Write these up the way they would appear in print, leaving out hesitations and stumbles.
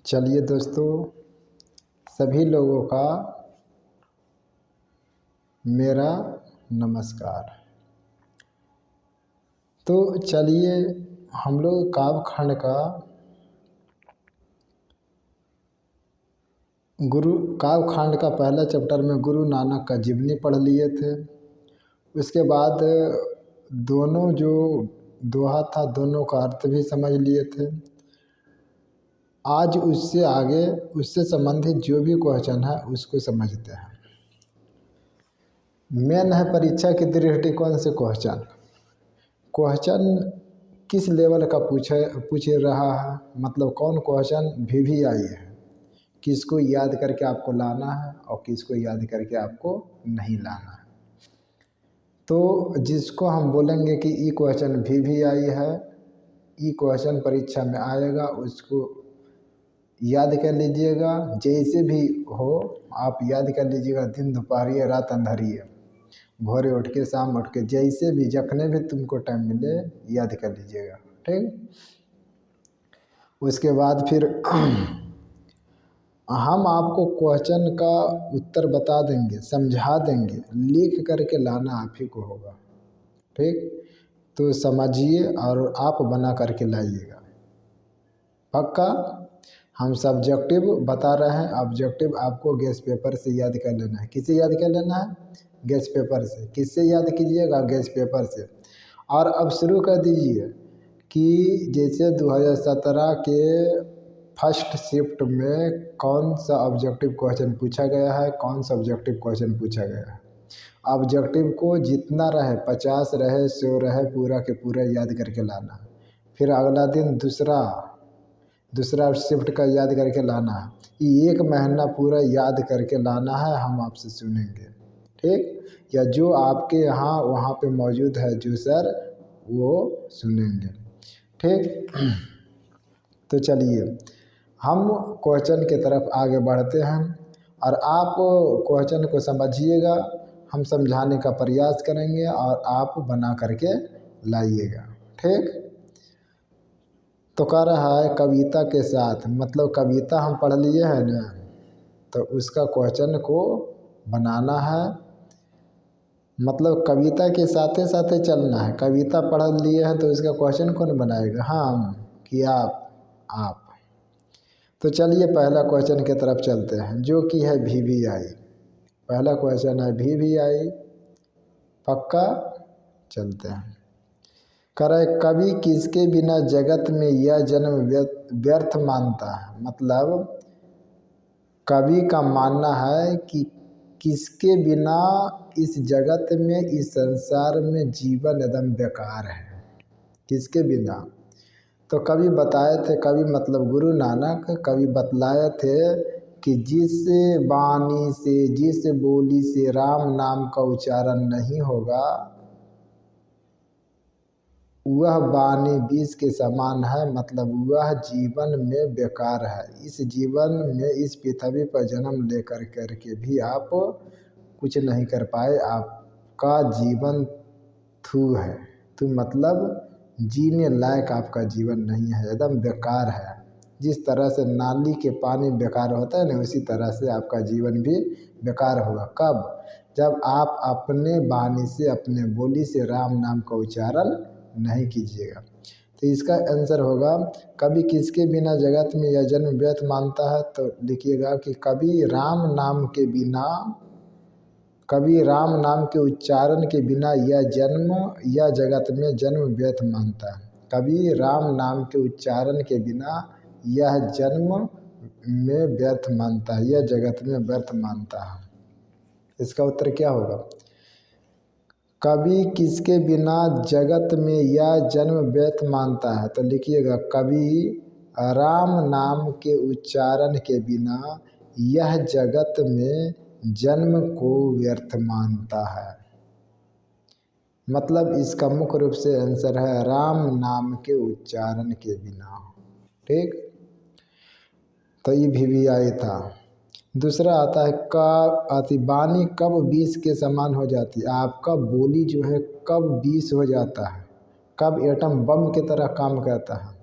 चलिए दोस्तों, सभी लोगों का मेरा नमस्कार। तो चलिए हम लोग काव्यखंड का काव्यखंड का पहला चैप्टर में गुरु नानक का जीवनी पढ़ लिए थे। उसके बाद दोनों जो दोहा था दोनों का अर्थ भी समझ लिए थे। आज उससे आगे उससे संबंधित जो भी क्वेश्चन है उसको समझते हैं। मेन है परीक्षा के दृष्टिकोण से क्वेश्चन किस लेवल का पूछ रहा है, मतलब कौन क्वेश्चन भी आई है, किसको याद करके आपको लाना है और किसको याद करके आपको नहीं लाना है। तो जिसको हम बोलेंगे कि ई क्वेश्चन भी आई है, ई क्वेश्चन परीक्षा में आएगा, उसको याद कर लीजिएगा। जैसे भी हो आप याद कर लीजिएगा, दिन दोपहर रात अंधेरी, भोरे उठ के शाम उठ के, जैसे भी जखने भी तुमको टाइम मिले याद कर लीजिएगा, ठीक। उसके बाद फिर हम आपको क्वेश्चन का उत्तर बता देंगे, समझा देंगे, लिख करके लाना आप ही को होगा, ठीक। तो समझिए और आप बना करके लाइएगा, पक्का। हम सब्जेक्टिव बता रहे हैं, ऑब्जेक्टिव आपको गेस्ट पेपर से याद कर लेना है। किससे याद कर लेना है? गेस्ट पेपर से। किससे याद कीजिएगा? गेस्ट पेपर से। और अब शुरू कर दीजिए कि जैसे 2017 के फर्स्ट शिफ्ट में कौन सा ऑब्जेक्टिव क्वेश्चन पूछा गया है, कौन सा ऑब्जेक्टिव क्वेश्चन पूछा गया है। ऑब्जेक्टिव को जितना रहे, 50 रहे, 100 रहे, पूरा के पूरा याद करके लाना है। फिर अगला दिन दूसरा शिफ्ट का याद करके लाना है। ये 1 महीना पूरा याद करके लाना है, हम आपसे सुनेंगे, ठीक। या जो आपके यहाँ वहाँ पे मौजूद है जो सर, वो सुनेंगे, ठीक। तो चलिए हम क्वेश्चन की तरफ आगे बढ़ते हैं और आप क्वेश्चन को समझिएगा, हम समझाने का प्रयास करेंगे और आप बना करके लाइएगा, ठीक। तो कह रहा है कविता के साथ, मतलब कविता हम पढ़ लिए हैं ना, तो उसका क्वेश्चन को बनाना है। मतलब कविता के साथ साथ चलना है। कविता पढ़ लिए हैं तो इसका क्वेश्चन कौन बनाएगा? हम कि आप। तो चलिए पहला क्वेश्चन की तरफ चलते हैं, जो कि है भी आई। पहला क्वेश्चन है भी आई, पक्का। चलते हैं। करे कवि किसके बिना जगत में यह जन्म व्यर्थ मानता है। मतलब कवि का मानना है कि किसके बिना इस जगत में, इस संसार में जीवन एकदम बेकार है, किसके बिना। तो कवि बताए थे, कवि मतलब गुरु नानक, कवि बतलाए थे कि जिस वाणी से, जिस बोली से राम नाम का उच्चारण नहीं होगा, वह वाणी विष के समान है। मतलब वह जीवन में बेकार है। इस जीवन में, इस पृथ्वी पर जन्म लेकर करके भी आप कुछ नहीं कर पाए, आपका जीवन थू है। तो मतलब जीने लायक आपका जीवन नहीं है, एकदम बेकार है। जिस तरह से नाली के पानी बेकार होता है ना, उसी तरह से आपका जीवन भी बेकार होगा। कब? जब आप अपने वाणी से, अपने बोली से राम नाम का उच्चारण नहीं कीजिएगा। तो इसका आंसर होगा कवि किसके बिना जगत में यह जन्म व्यर्थ मानता है। तो लिखिएगा कि कवि राम नाम के बिना, कवि राम नाम के उच्चारण के बिना यह जगत में जन्म व्यर्थ मानता है। कवि राम नाम के उच्चारण के बिना यह जन्म में व्यर्थ मानता है, यह जगत में व्यर्थ मानता है। इसका उत्तर क्या होगा? कवि किसके बिना जगत में यह जन्म व्यर्थ मानता है। तो लिखिएगा कवि राम नाम के उच्चारण के बिना यह जगत में जन्म को व्यर्थ मानता है। मतलब इसका मुख्य रूप से आंसर है राम नाम के उच्चारण के बिना, ठीक। तो ये भी आई था। दूसरा आता है वाणी कब विष के समान हो जाती है। आपका बोली जो है कब विष हो जाता है, कब एटम बम की तरह काम करता है।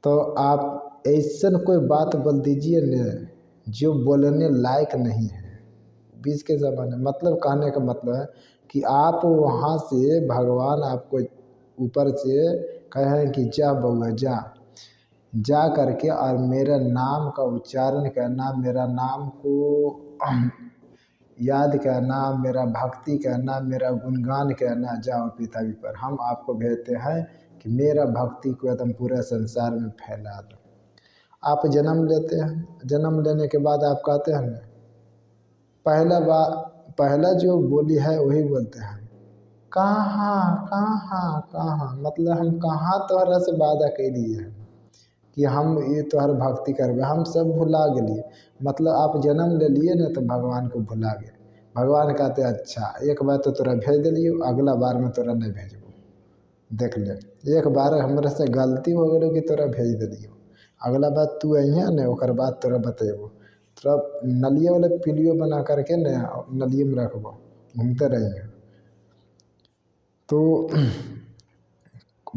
तो आप ऐसा कोई बात बोल दीजिए न जो बोलने लायक नहीं है। बीच के ज़माने मतलब कहने का मतलब है कि आप वहाँ से भगवान आपको ऊपर से कहें कि जा बउआ जा, जा करके और मेरा नाम का उच्चारण करना, मेरा नाम को याद करना, मेरा भक्ति करना, मेरा गुणगान करना, जाओ पृथ्वी पर हम आपको भेजते हैं कि मेरा भक्ति को एकदम पूरे संसार में फैला दो। आप जन्म लेते हैं, जन्म लेने के बाद आप कहते हैं ना, पहला जो बोली है वही बोलते हैं, कहाँ कहाँ कहाँ, मतलब हम कहाँ तोहरा से वादा कैली है कि हम ये तोहर भक्ति करबे, हम सब भुला गेलिए। मतलब आप जन्म ले लिए ना तो भगवान को भुला गए। भगवान कहते अच्छा एक बार तो तोरा भेज दिलियो, अगला बार में तोरा नहीं भेजबो। देख ले, एक बार हमरा से गलती हो गई कि तोरा भेज दिलियो, अगला बार तू अइहे ने ओकर बाद तोरा बतेबो। तोरा नलिया वाला पीलियो बना करके ने नलिये में रखबो, घूमते रहिए। तो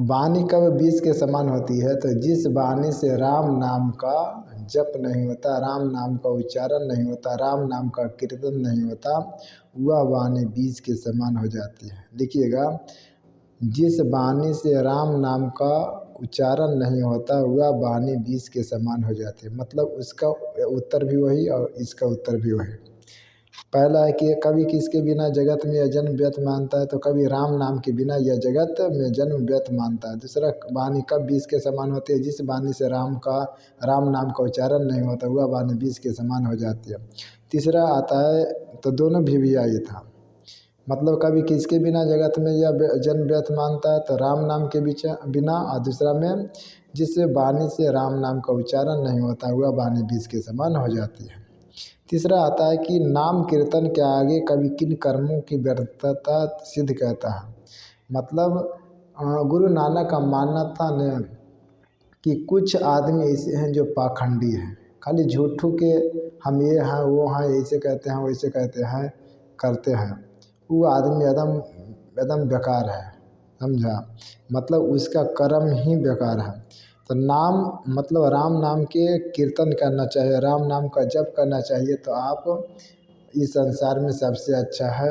वाणी कब बीज के समान होती है, तो जिस वाणी से राम नाम का जप नहीं होता, राम नाम का उच्चारण नहीं होता, राम नाम का कीर्तन नहीं होता, वह वाणी बीज के समान हो जाती है। लिखिएगा, जिस वाणी से राम नाम का उच्चारण नहीं होता वह वाणी बीज के समान हो जाती है। मतलब उसका उत्तर भी वही और इसका उत्तर भी वही। पहला है कि कभी किसके बिना जगत में यह जन्म व्यर्थ मानता है, तो कभी राम नाम के बिना यह जगत में जन्म व्यर्थ मानता है। दूसरा, वाणी कब बीज के समान होती है, जिस वाणी से राम नाम का उच्चारण नहीं होता वह वाणी बीज के समान हो जाती है। तीसरा आता है, तो दोनों भी आई था, मतलब कभी किसके बिना जगत में यह जन्म व्यर्थ मानता है, तो राम नाम के बिना, और दूसरा में जिस वाणी से राम नाम का उच्चारण नहीं होता वह वाणी बीज के समान हो जाती है। तीसरा आता है कि नाम कीर्तन के आगे कभी किन कर्मों की व्यर्थता सिद्ध कहता है। मतलब गुरु नानक का मानना था न कि कुछ आदमी ऐसे हैं जो पाखंडी हैं, खाली झूठों के हम ये हैं वो हैं, ऐसे कहते हैं वैसे कहते हैं करते हैं, वो आदमी एकदम एकदम बेकार है, समझा। मतलब उसका कर्म ही बेकार है। तो नाम मतलब राम नाम के कीर्तन करना चाहिए, राम नाम का जप करना चाहिए, तो आप इस संसार में सबसे अच्छा है।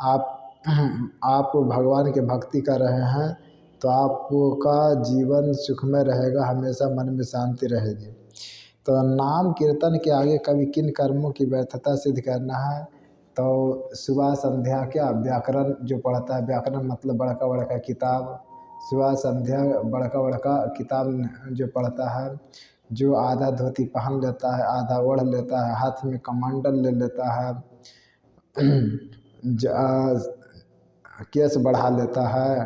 आप आप भगवान के भक्ति कर रहे हैं तो आपका जीवन सुखमय रहेगा, हमेशा मन में शांति रहेगी। तो नाम कीर्तन के आगे कभी किन कर्मों की व्यर्थता सिद्ध करना है, तो सुबह संध्या क्या व्याकरण जो पढ़ता है, व्याकरण मतलब बड़का बड़का किताब, सुबह संध्या बड़का बड़का किताब जो पढ़ता है, जो आधा धोती पहन लेता है, आधा ओढ़ लेता है, हाथ में कमंडल ले लेता है, केस बढ़ा लेता है,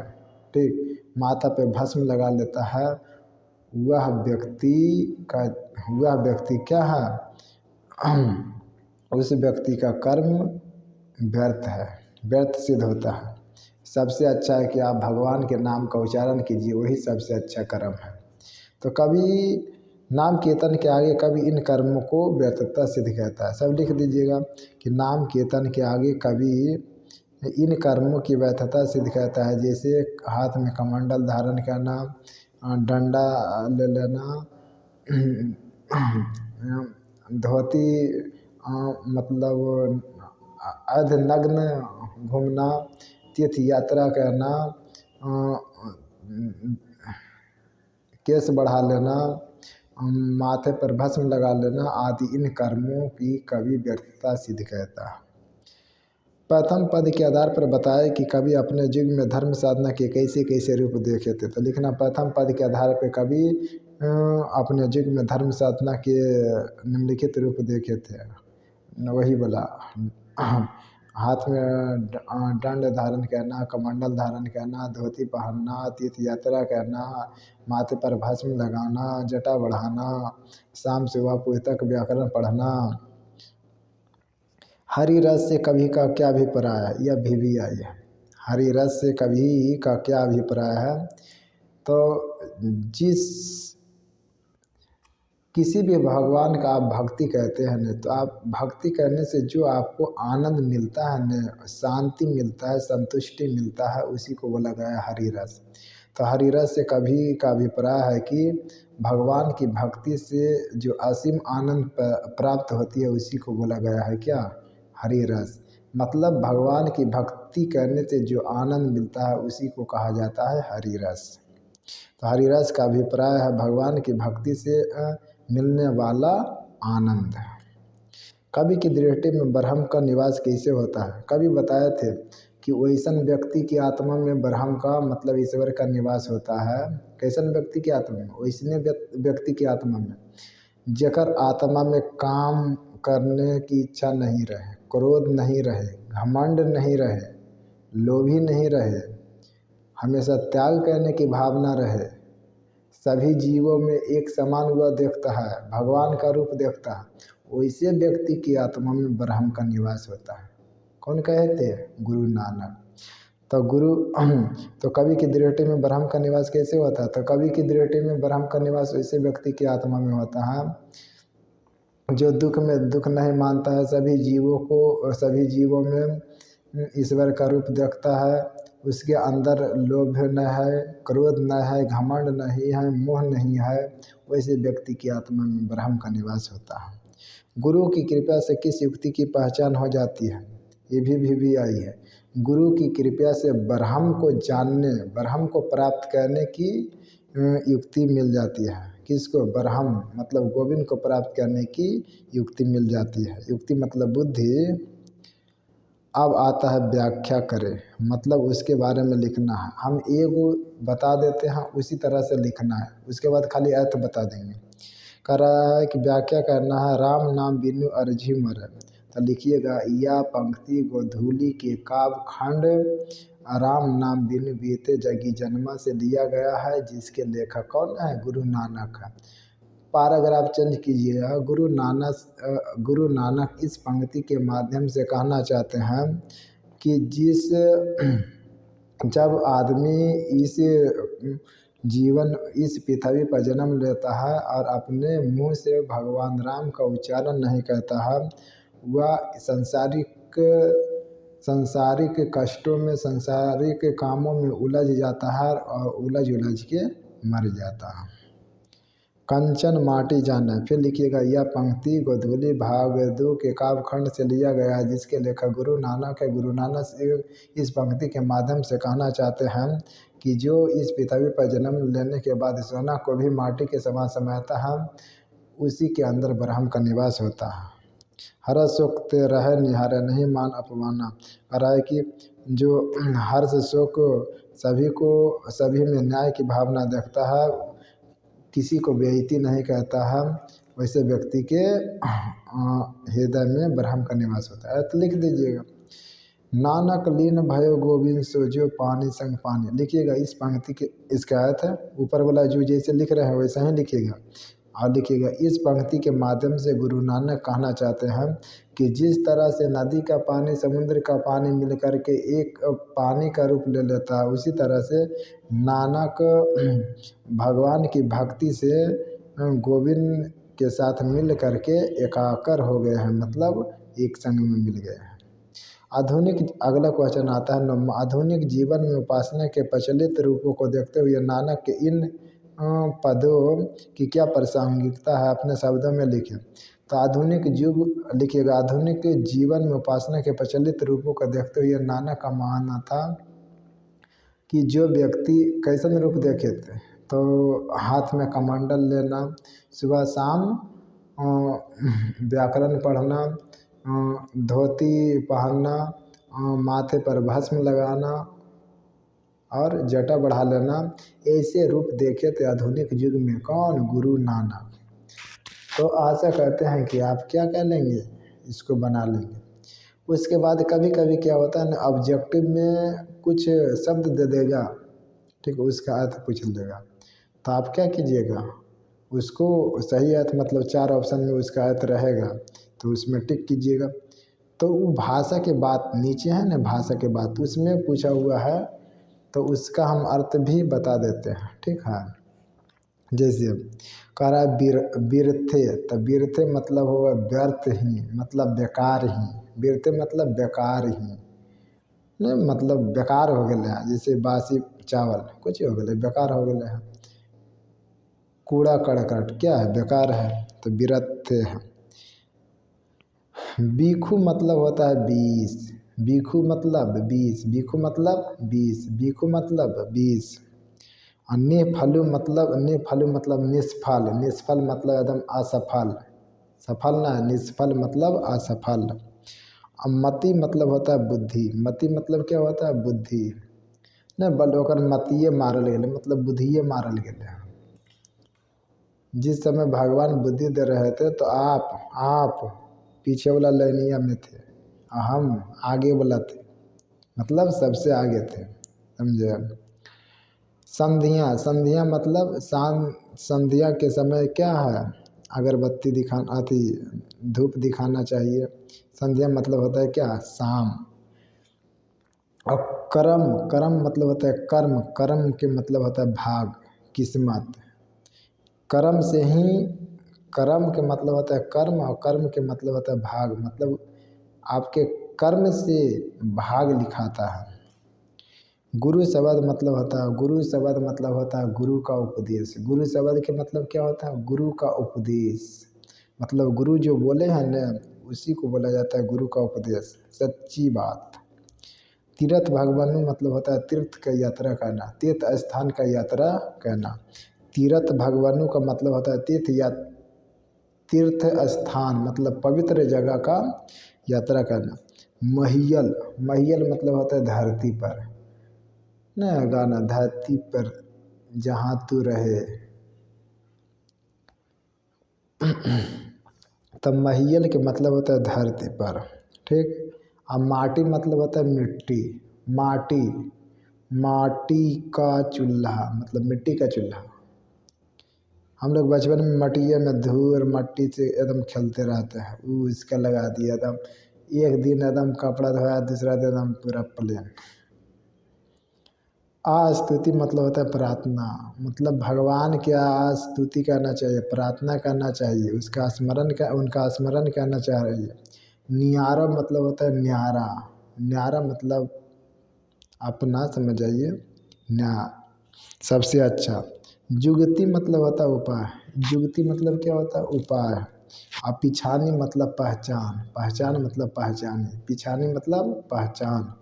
ठीक, माथा पे भस्म लगा लेता है, वह व्यक्ति क्या है, उस व्यक्ति का कर्म व्यर्थ है, व्यर्थ सिद्ध होता है। सबसे अच्छा है कि आप भगवान के नाम का उच्चारण कीजिए, वही सबसे अच्छा कर्म है। तो कभी नाम कीर्तन के आगे कभी इन कर्मों को व्यर्थता सिद्ध कहता है। सब लिख दीजिएगा कि नाम कीर्तन के आगे कभी इन कर्मों की व्यर्थता सिद्ध कहता है। जैसे हाथ में कमंडल धारण करना, डंडा ले लेना, धोती मतलब अर्धनग्न घूमना, तीर्थ यात्रा करना, केस बढ़ा लेना, माथे पर भस्म लगा लेना आदि इन कर्मों की कभी व्यर्थता सिद्ध कहता है। प्रथम पद के आधार पर बताए कि कभी अपने युग में धर्म साधना के कैसे कैसे रूप देखे थे। तो लिखना, प्रथम पद के आधार पर कभी अपने युग में धर्म साधना के निम्नलिखित रूप देखे थे। वही बोला, हाथ में दंड धारण करना, कमंडल धारण करना, धोती पहनना, तीर्थ यात्रा करना, माथे पर भस्म लगाना, जटा बढ़ाना, शाम सुबह पुस्तक व्याकरण पढ़ना। हरि रस से कभी का क्या अभिप्राय है, यह भी आई है। हरि रस से कभी का क्या अभिप्राय है, तो जिस किसी भी भगवान का आप भक्ति करते हैं न, तो आप भक्ति करने से जो आपको आनंद मिलता है न, शांति मिलता है, संतुष्टि मिलता है, उसी को बोला गया है हरि रस। तो हरिरस से कभी का अभिप्राय है कि भगवान की भक्ति से जो असीम आनंद प्राप्त होती है उसी को बोला गया है क्या, हरिरस। मतलब भगवान की भक्ति करने से जो आनंद मिलता है उसी को कहा जाता है हरिरस। तो हरिरस का अभिप्राय है भगवान की भक्ति से मिलने वाला आनंद। कवि की दृष्टि में ब्रह्म का निवास कैसे होता है? कवि बताए थे कि वैसन व्यक्ति की आत्मा में ब्रह्म का मतलब ईश्वर का निवास होता है। कैसन व्यक्ति की आत्मा में? वैसने व्यक्ति की आत्मा में जेकर आत्मा में काम करने की इच्छा नहीं रहे, क्रोध नहीं रहे, घमंड नहीं रहे, लोभी नहीं रहे, हमेशा त्याग करने की भावना रहे, सभी जीवों में एक समान वह देखता है, भगवान का रूप देखता है, वैसे व्यक्ति की आत्मा में ब्रह्म का निवास होता है। कौन कहते हैं? गुरु नानक। तो कवि की दृष्टि में ब्रह्म का निवास कैसे होता है? तो कवि की दृष्टि में ब्रह्म का निवास वैसे व्यक्ति की आत्मा में होता है जो दुख में दुख नहीं मानता है, सभी जीवों में ईश्वर का रूप देखता है, उसके अंदर लोभ न है, क्रोध न है, घमंड नहीं है, मोह नहीं है, वैसे व्यक्ति की आत्मा में ब्रह्म का निवास होता है। गुरु की कृपा से किस युक्ति की पहचान हो जाती है? ये भी आई है। गुरु की कृपा से ब्रह्म को जानने, ब्रह्म को प्राप्त करने की युक्ति मिल जाती है। किसको? ब्रह्म मतलब गोविंद को प्राप्त करने की युक्ति मिल जाती है। युक्ति मतलब बुद्धि। अब आता है व्याख्या करें, मतलब उसके बारे में लिखना है। हम एगो बता देते हैं, उसी तरह से लिखना है, उसके बाद खाली अर्थ बता देंगे। कह रहा है कि व्याख्या करना है। राम नाम बिनु अरझी मर, तो लिखिएगा या पंक्ति गोधूली के काव्य खंड राम नाम बिनु बीते जगी जन्मा से लिया गया है, जिसके लेखक कौन है? गुरु नानक है। पैराग्राफ चेंज कीजिएगा। गुरु नानक इस पंक्ति के माध्यम से कहना चाहते हैं कि जब आदमी इस पृथ्वी पर जन्म लेता है और अपने मुंह से भगवान राम का उच्चारण नहीं करता है, वह संसारिक कष्टों में, सांसारिक कामों में उलझ जाता है और उलझ के मर जाता है। कंचन माटी जाना। फिर लिखिएगा यह पंक्ति गोधूली भाग 2 के काव्य खंड से लिया गया है, जिसके लेखक गुरु नानक है। गुरु नानक इस पंक्ति के माध्यम से कहना चाहते हैं कि जो इस पृथ्वी पर जन्म लेने के बाद सोना को भी माटी के समान समझता है, उसी के अंदर ब्रह्म का निवास होता है। हर्ष शोक ते रहे निहारे, नहीं मान अपमाना। कह रहा है कि जो हर्ष शोक सभी में न्याय की भावना देखता है, किसी को बेइज्जती नहीं कहता है, वैसे व्यक्ति के हृदय में ब्रह्म का निवास होता है। तो लिख दीजिएगा नानक लीन भयो गोविंद सो जो पानी संग पानी। लिखिएगा इस पंक्ति के, इसका अर्थ है ऊपर वाला जो जैसे लिख रहे हैं वैसा ही लिखिएगा। और लिखिएगा इस पंक्ति के माध्यम से गुरु नानक कहना चाहते हैं कि जिस तरह से नदी का पानी समुद्र का पानी मिल कर के एक पानी का रूप ले लेता है, उसी तरह से नानक भगवान की भक्ति से गोविंद के साथ मिल करके एकाकर हो गए हैं, मतलब एक संग में मिल गए हैं। अगला क्वेश्चन आता है 9वां। आधुनिक जीवन में उपासना के प्रचलित रूपों को देखते हुए नानक के इन पदों की क्या प्रासंगिकता है, अपने शब्दों में लिखें। तो आधुनिक युग लिखिएगा आधुनिक जीवन में उपासना के प्रचलित रूपों को देखते हुए नानक का मानना था कि जो व्यक्ति कैसन रूप देखे थे, तो हाथ में कमंडल लेना, सुबह शाम व्याकरण पढ़ना, धोती पहनना, माथे पर भस्म लगाना और जटा बढ़ा लेना, ऐसे रूप देखे थे आधुनिक युग में। कौन? गुरु नानक। तो आशा करते हैं कि आप क्या कर लेंगे, इसको बना लेंगे। उसके बाद कभी कभी क्या होता है ना, ऑब्जेक्टिव में कुछ शब्द दे देगा, ठीक है, उसका अर्थ पूछ लेगा, तो आप क्या कीजिएगा, उसको सही अर्थ मतलब 4 ऑप्शन में उसका अर्थ रहेगा, तो उसमें टिक कीजिएगा। तो वो भाषा के बात नीचे है ना, भाषा के बात उसमें पूछा हुआ है, तो उसका हम अर्थ भी बता देते हैं, ठीक है। जैसे कह रहा है व्यर्थे, तो व्यर्थे मतलब होगा व्यर्थ ही, मतलब बेकार ही। व्यर्थे मतलब बेकार ही, नहीं मतलब बेकार हो गए हैं, जैसे बासी चावल कुछ हो गए बेकार हो गए हैं। कूड़ा करकट क्या है, बेकार है, तो विरत है। बीखू मतलब होता है बीस, बीखू मतलब बीस, बीखू मतलब बीस, बीखू मतलब बीस। और निफलु मतलब निष्फल, निष्फल मतलब एकदम असफल, सफल ना, निष्फल मतलब असफल। अब मति मतलब होता है बुद्धि, मति मतलब क्या होता है, बुद्धि। नहीं बल ओकर मतिये मारल गेले मतलब बुद्धिये मारल गेले। जिस समय भगवान बुद्धि दे रहे थे तो आप पीछे वाला लाइनिया में थे और हम आगे वाला थे, मतलब सबसे आगे थे, समझे। संधियाँ, संधियाँ मतलब संध्या के समय क्या है, अगरबत्ती दिखाना आती, धूप दिखाना चाहिए। संध्या मतलब होता है क्या, शाम। और कर्म, कर्म मतलब होता है कर्म, कर्म के मतलब होता है भाग, किस्मत। कर्म से ही, कर्म के मतलब होता है कर्म और कर्म के मतलब होता है भाग, मतलब आपके कर्म से भाग लिखाता है। गुरु शब्द मतलब होता है, गुरु शब्द मतलब होता है गुरु का उपदेश। गुरु शब्द के मतलब क्या होता है, गुरु का उपदेश, मतलब गुरु जो बोले हैं न उसी को बोला जाता है गुरु का उपदेश, सच्ची बात। तीर्थ भगवान मतलब होता है तीर्थ का यात्रा करना, तीर्थ स्थान का यात्रा करना। तीर्थ भगवानों का मतलब होता है तीर्थ स्थान मतलब पवित्र जगह का यात्रा करना। महियल, महियल मतलब होता है धरती पर, न गाना धरती पर जहाँ तू रहे, तब महियल के मतलब होता है धरती पर, ठीक। अब माटी मतलब होता है मिट्टी, माटी, माटी का चूल्हा मतलब मिट्टी का चूल्हा। हम लोग बचपन में मटिया में धूल मट्टी से एकदम खेलते रहते हैं, वो इसका लगा दिया एकदम, एक दिन एकदम कपड़ा धोया, दूसरा दिन एकदम पूरा प्लेन। स्तुति मतलब होता है प्रार्थना, मतलब भगवान की स्तुति करना चाहिए, प्रार्थना करना चाहिए, उसका स्मरण का उनका स्मरण करना चाहिए। नियारा मतलब होता है न्यारा, न्यारा मतलब अपना समझ जाइए, न्या सबसे अच्छा। जुगति मतलब होता है उपाय, जुगति मतलब क्या होता है, उपाय। और पिछानी मतलब पहचान, पहचान मतलब पहचाने, पिछानी मतलब पहचान।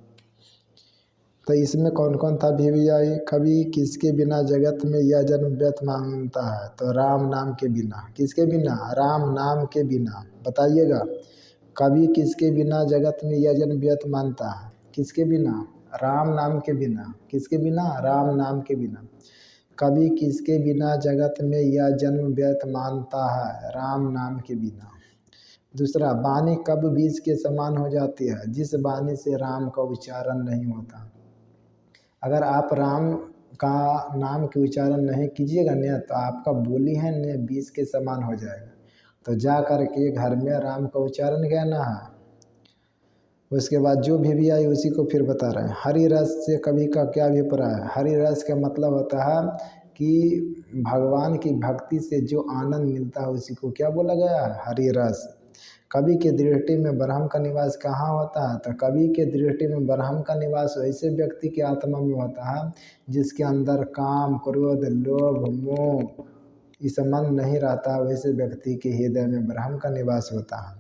तो इसमें कौन कौन था भी आई, कभी किसके बिना जगत में यह जन्म व्यर्थ मांगता है, तो राम नाम के बिना, किसके बिना, राम नाम के बिना, बताइएगा। कभी किसके बिना जगत में यह जन्म व्यर्थ मानता है, किसके बिना, राम नाम के बिना, किसके बिना, राम नाम के बिना। कभी किसके बिना जगत में यह जन्म व्यर्थ मानता है, राम नाम के बिना। दूसरा, वाणी कब बीज के समान हो जाती है, जिस वाणी से राम का उच्चारण नहीं होता। अगर आप राम का नाम के उच्चारण नहीं कीजिएगा न तो आपका बोली है न बीज के समान हो जाएगा। तो जा कर के घर में राम का उच्चारण कहना है। उसके बाद जो भी आई उसी को फिर बता रहे हैं। हरि रस से कवि का क्या अभिप्राय है, हरि रस का मतलब होता है कि भगवान की भक्ति से जो आनंद मिलता है उसी को क्या बोला गया है, हरि रस। कवि के दृष्टि में ब्रह्म का निवास कहाँ होता है, तो कवि के दृष्टि में ब्रह्म का निवास वैसे व्यक्ति की आत्मा में होता है जिसके अंदर काम क्रोध लोभ मोह ये संबंध नहीं रहता, वैसे व्यक्ति के हृदय में ब्रह्म का निवास होता है।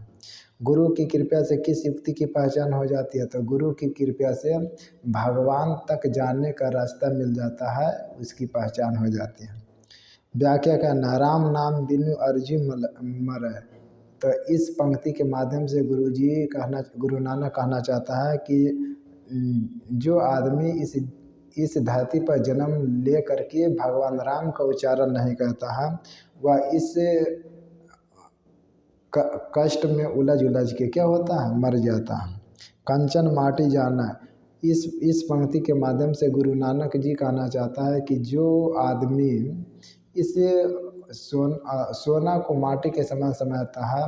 गुरु की कृपा से किस युक्ति की पहचान हो जाती है, तो गुरु की कृपा से भगवान तक जाने का रास्ता मिल जाता है, उसकी पहचान हो जाती है। व्याख्या का राम नाम बिनु अर्जी मरै। तो इस पंक्ति के माध्यम से गुरु नानक कहना चाहता है कि जो आदमी इस धरती पर जन्म ले करके भगवान राम का उच्चारण नहीं करता है, वह इस कष्ट में उलझ के क्या होता है, मर जाता है। कंचन माटी जाना, इस पंक्ति के माध्यम से गुरु नानक जी कहना चाहता है कि जो आदमी इस सोना को माटी के समान समझता है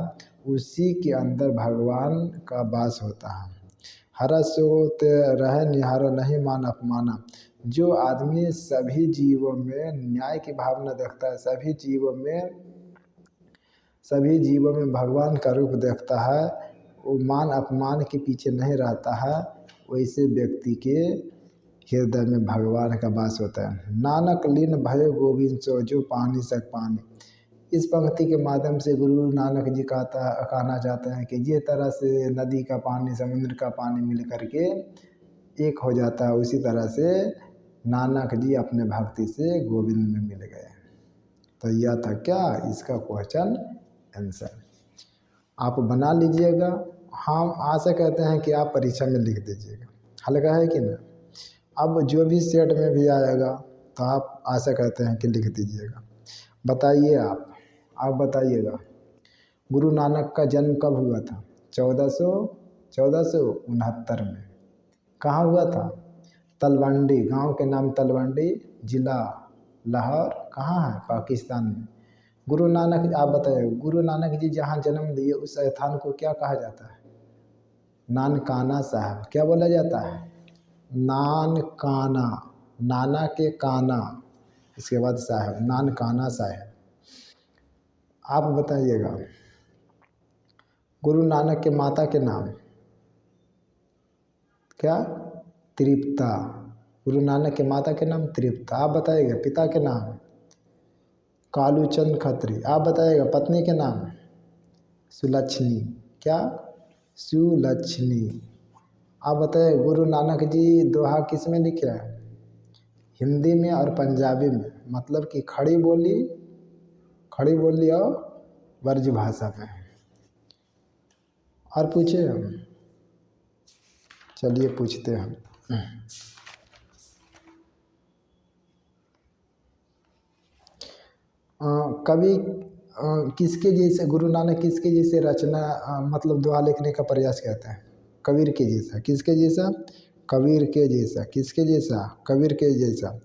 उसी के अंदर भगवान का वास होता है। हरा सोत रह निहारो नहीं मान अपमाना। जो आदमी सभी जीवों में न्याय की भावना देखता है, सभी जीवों में भगवान का रूप देखता है, वो मान अपमान के पीछे नहीं रहता है, वैसे व्यक्ति के हृदय में भगवान का वास होता है। नानक लीन भयो गोविंद सो जो पानी सक पानी। इस पंक्ति के माध्यम से गुरु नानक जी कहना चाहते हैं कि जिस तरह से नदी का पानी समुद्र का पानी मिल करके एक हो जाता है, उसी तरह से नानक जी अपने भक्ति से गोविंद में मिल गए। तो यह था क्या इसका क्वेश्चन आंसर। आप बना लीजिएगा। हम आशा कहते हैं कि आप परीक्षा में लिख दीजिएगा। हल्का है कि ना। अब जो भी सेट में भी आएगा तो आप आशा कहते हैं कि लिख दीजिएगा। बताइए आप बताइएगा गुरु नानक का जन्म कब हुआ था? 1469 में। कहाँ हुआ था? तलवंडी, गांव के नाम तलवंडी, जिला लाहौर, कहाँ है? पाकिस्तान में। गुरु नानक, आप बताइए गुरु नानक जी जहाँ जन्म लिए उस स्थान को क्या कहा जाता है? नानकाना साहब। क्या बोला जाता है? नानकाना, नाना के काना, इसके बाद साहब, नानकाना साहब। आप बताइएगा गुरु नानक के माता के नाम क्या? तृप्ता। गुरु नानक के माता के नाम तृप्ता। आप बताइएगा पिता के नाम? कालूचंद खत्री। आप बताइएगा पत्नी के नाम? सुलक्षणी। क्या? सुलक्षणी। आप बताइए गुरु नानक जी दोहा किस में लिखे हैं? हिंदी में और पंजाबी में, मतलब कि खड़ी बोली और ब्रज भाषा में। और पूछे हम? चलिए पूछते हैं। कवि किसके जैसे, गुरु नानक किसके जैसे रचना मतलब दोहा लिखने का प्रयास करते हैं? कबीर के जैसा। किसके जैसा? कबीर के जैसा। किसके जैसा? कबीर के जैसा।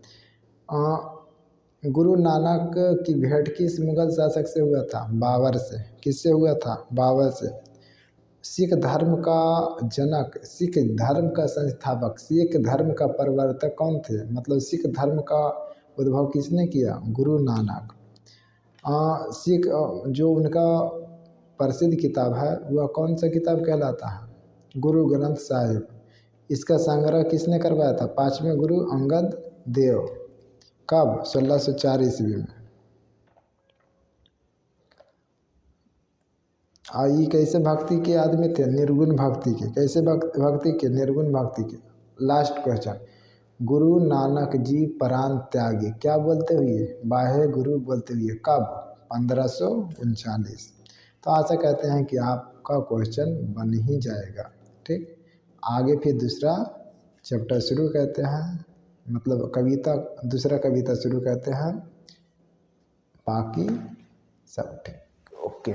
गुरु नानक की भेंट किस मुगल शासक से हुआ था? बाबर से। किससे हुआ था? बाबर से। सिख धर्म का जनक, सिख धर्म का संस्थापक, सिख धर्म का प्रवर्तक कौन थे? मतलब सिख धर्म का उद्भव किसने किया? गुरु नानक। सिख जो उनका प्रसिद्ध किताब है वह कौन सा किताब कहलाता है? गुरु ग्रंथ साहिब। इसका संग्रह किसने करवाया था? 5वें गुरु अंगद देव। कब? 1604 ईस्वी में। ये कैसे भक्ति के आदमी थे? निर्गुण भक्ति के। कैसे भक्ति के? निर्गुण भक्ति के। लास्ट क्वेश्चन, गुरु नानक जी प्राण त्यागी क्या बोलते हुए? वाहे गुरु बोलते हुए। कब? 1539। तो आशा कहते हैं कि आपका क्वेश्चन बन ही जाएगा। ठीक, आगे फिर दूसरा चैप्टर शुरू करते हैं, मतलब कविता, दूसरा कविता शुरू करते हैं। बाकी सब ठीक। ओके।